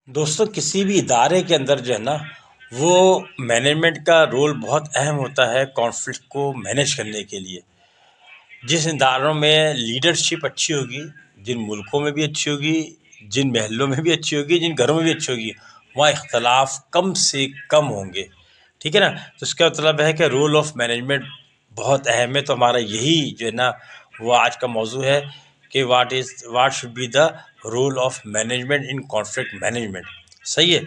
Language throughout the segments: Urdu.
دوستوں کسی بھی ادارے کے اندر جو ہے نا وہ مینجمنٹ کا رول بہت اہم ہوتا ہے کانفلکٹ کو مینیج کرنے کے لیے. جس اداروں میں لیڈرشپ اچھی ہوگی، جن ملکوں میں بھی اچھی ہوگی، جن محلوں میں بھی اچھی ہوگی، جن گھروں میں بھی اچھی ہوگی، وہاں اختلاف کم سے کم ہوں گے. ٹھیک ہے نا. تو اس کا مطلب ہے کہ رول آف مینجمنٹ بہت اہم ہے. تو ہمارا یہی جو ہے نا وہ آج کا موضوع ہے کہ what should be the role of management in conflict management. صحیح ہے.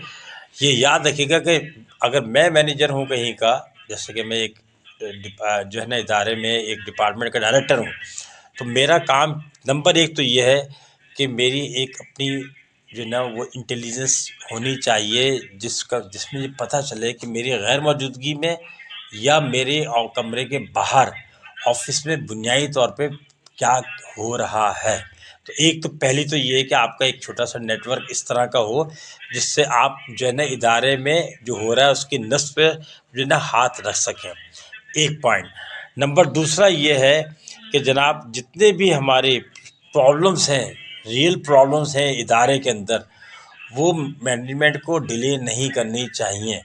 یہ یاد رکھیے گا کہ اگر میں مینیجر ہوں کہیں کا، جیسے کہ میں ایک جو ہے نا ادارے میں ایک ڈپارٹمنٹ کا ڈائریکٹر ہوں، تو میرا کام نمبر ایک تو یہ ہے کہ میری ایک اپنی جو ہے نا وہ انٹیلیجنس ہونی چاہیے، جس میں یہ پتہ چلے کہ میری غیر موجودگی میں یا میرے کمرے کے باہر آفس میں بنیادی طور پہ کیا ہو رہا ہے. تو ایک تو پہلی تو یہ ہے کہ آپ کا ایک چھوٹا سا نیٹ ورک اس طرح کا ہو جس سے آپ جو ہے نا ادارے میں جو ہو رہا ہے اس کی نس پہ جو ہے نا ہاتھ رکھ سکیں. ایک پوائنٹ. نمبر دوسرا یہ ہے کہ جناب جتنے بھی ہمارے پرابلمس ہیں، ریئل پرابلمس ہیں ادارے کے اندر، وہ مینجمنٹ کو ڈیلے نہیں کرنی چاہیے.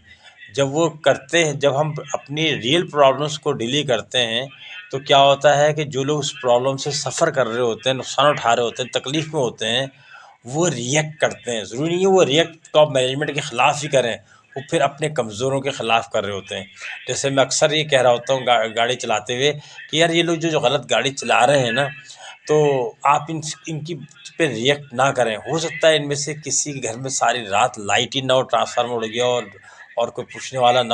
جب وہ کرتے ہیں، جب ہم اپنی ریئل پرابلمس کو ڈیلے کرتے ہیں تو کیا ہوتا ہے کہ جو لوگ اس پرابلم سے سفر کر رہے ہوتے ہیں، نقصان اٹھا رہے ہوتے ہیں، تکلیف میں ہوتے ہیں، وہ ریئیکٹ کرتے ہیں. ضروری نہیں ہے وہ ریئیکٹ ٹاپ مینجمنٹ کے خلاف ہی کریں، وہ پھر اپنے کمزوروں کے خلاف کر رہے ہوتے ہیں. جیسے میں اکثر یہ کہہ رہا ہوتا ہوں گاڑی چلاتے ہوئے کہ یار یہ لوگ جو غلط گاڑی چلا رہے ہیں نا، تو آپ ان کی پہ ریئیکٹ نہ کریں. ہو سکتا ہے ان میں سے کسی کے گھر میں ساری رات لائٹ ہی نہ ہو، ٹرانسفارمر اڑ گیا اور کوئی پوچھنے والا نہ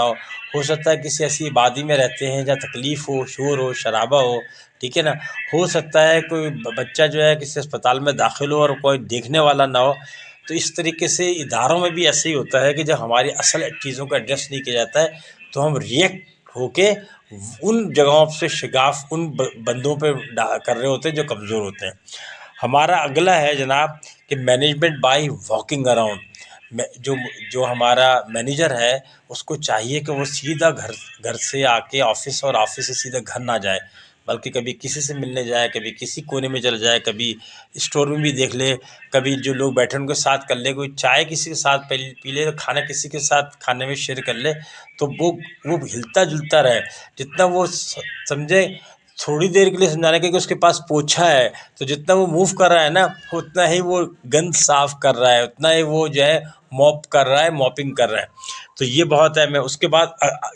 ہو سکتا ہے کسی ایسی آبادی میں رہتے ہیں جہاں تکلیف ہو، شور ہو، شرابہ ہو. ٹھیک ہے نا. ہو سکتا ہے کوئی بچہ جو ہے کسی اسپتال میں داخل ہو اور کوئی دیکھنے والا نہ ہو. تو اس طریقے سے اداروں میں بھی ایسے ہی ہوتا ہے کہ جب ہماری اصل چیزوں کا ایڈریس نہیں کیا جاتا ہے تو ہم ریئیکٹ ہو کے ان جگہوں سے شگاف ان بندوں پہ کر رہے ہوتے ہیں جو کمزور ہوتے ہیں. ہمارا اگلا ہے جناب کہ مینجمنٹ بائی واکنگ اراؤنڈ. جو ہمارا مینیجر ہے اس کو چاہیے کہ وہ سیدھا گھر سے آ کے آفس اور آفس سے سیدھا گھر نہ جائے، بلکہ کبھی کسی سے ملنے جائے، کبھی کسی کونے میں چل جائے، کبھی اسٹور میں بھی دیکھ لے، کبھی جو لوگ بیٹھے ان کے ساتھ کر لے، کوئی چائے کسی کے ساتھ پی لے، کھانا کسی کے ساتھ کھانے میں شیئر کر لے. تو وہ ہلتا جلتا رہے. جتنا وہ سمجھے تھوڑی دیر کے لیے سمجھانے کہ اس کے پاس پوچھا ہے، تو جتنا وہ موو کر رہا ہے نا اتنا ہی وہ گند صاف کر رہا ہے، اتنا ہی وہ جو ہے موپ کر رہا ہے، موپنگ کر رہا ہے. تو یہ بہت ہے. میں اس کے بعد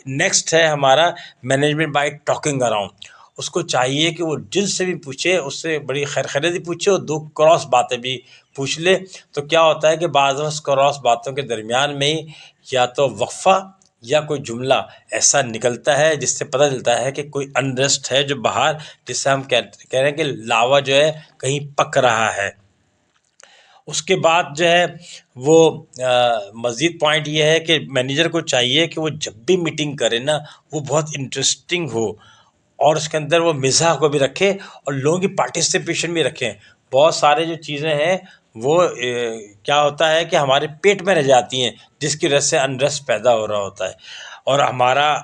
نیکسٹ ہے ہمارا مینجمنٹ بائی ٹاکنگ اراؤنڈ. اس کو چاہیے کہ وہ جن سے بھی پوچھے اس سے بڑی خیر خیریت پوچھے اور دو کراس باتیں بھی پوچھ لے. تو کیا ہوتا ہے کہ بعض اس کراس باتوں کے درمیان میں ہی یا تو وقفہ یا کوئی جملہ ایسا نکلتا ہے جس سے پتہ چلتا ہے کہ کوئی انریسٹ ہے جو باہر، جس سے ہم کہہ رہے ہیں کہ لاوا جو ہے کہیں پک رہا ہے. اس کے بعد جو ہے وہ مزید پوائنٹ یہ ہے کہ مینیجر کو چاہیے کہ وہ جب بھی میٹنگ کرے نا وہ بہت انٹرسٹنگ ہو، اور اس کے اندر وہ مزاح کو بھی رکھے اور لوگوں کی پارٹیسپیشن بھی رکھیں. بہت سارے جو چیزیں ہیں وہ کیا ہوتا ہے کہ ہمارے پیٹ میں رہ جاتی ہیں جس کی وجہ سے انریسٹ پیدا ہو رہا ہوتا ہے. اور ہمارا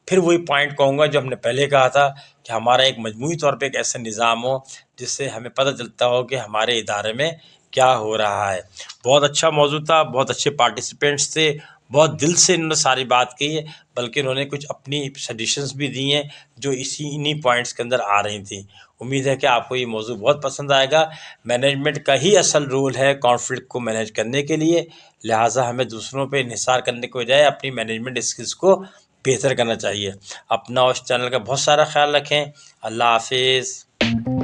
پھر وہی پوائنٹ کہوں گا جو ہم نے پہلے کہا تھا کہ ہمارا ایک مجموعی طور پہ ایک ایسا نظام ہو جس سے ہمیں پتہ چلتا ہو کہ ہمارے ادارے میں کیا ہو رہا ہے. بہت اچھا موضوع تھا، بہت اچھے پارٹیسپینٹس تھے، بہت دل سے انہوں نے ساری بات کہی ہے، بلکہ انہوں نے کچھ اپنی سجیشنز بھی دی ہیں جو انہی پوائنٹس کے اندر آ رہی تھیں. امید ہے کہ آپ کو یہ موضوع بہت پسند آئے گا. مینجمنٹ کا ہی اصل رول ہے کانفلکٹ کو مینیج کرنے کے لیے، لہٰذا ہمیں دوسروں پہ انحصار کرنے کے بجائے اپنی مینجمنٹ اسکلس کو بہتر کرنا چاہیے. اپنا اس چینل کا بہت سارا خیال رکھیں. اللہ حافظ.